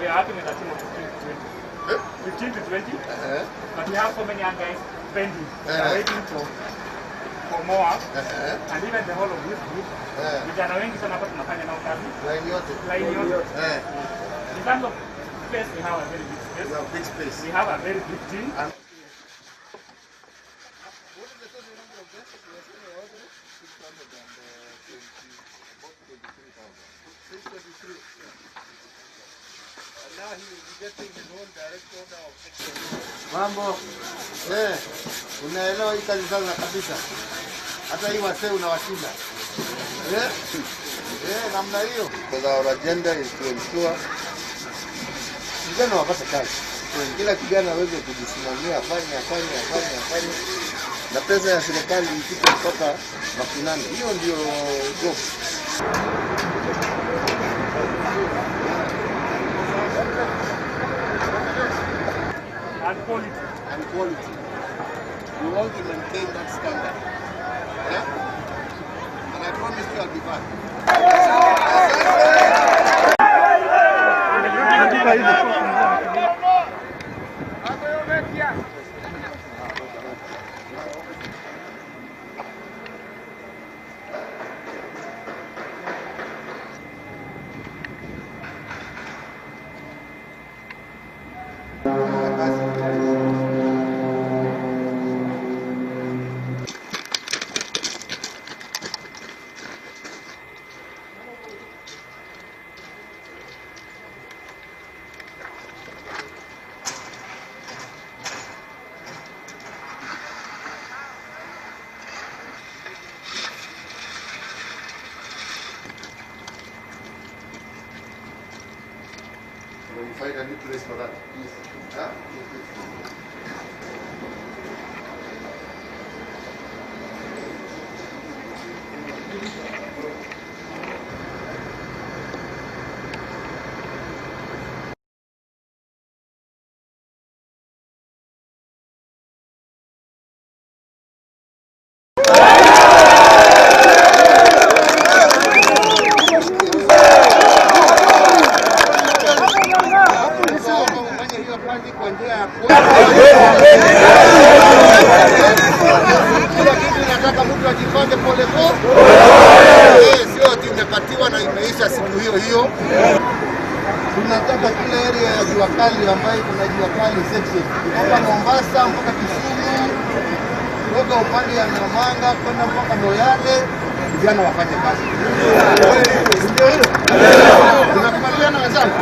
We are having a team of 15 to 20. But we have so many young guys pending. Waiting for more. And even the whole of this group. Vijana wengi sana hapa tunafanya nao kazi. Line yote. In terms of space, we have a very big space. We have big space. We have a very big team. Now he will be getting his own direct order of section. Mambo. Unaelewa hii kazi sana kabisa. Hata hii wasee unawashinda. Namna hiyo. Because our agenda is to ensure vijana wapate kazi. Kila kijana aweze kujisimamia, afanye. Na pesa ya serikali ifike mpaka mashinani. Hiyo ndio job. And quality. We want to maintain that standard. And I promise you I'll be back. When you find a new place for that, kila kitu nataka mtu ajipange pole sio ati umepatiwa na imeisha siku hiyo. Tunataka kila area ya jua kali ambayo kuna jua kali section kutoka Mombasa mpaka Kisumu, kutoka upande ya Namanga kwenda mpaka Moyale, vijana wafanye kazi. Ndio hilo. Tunakubaliana wenzangu.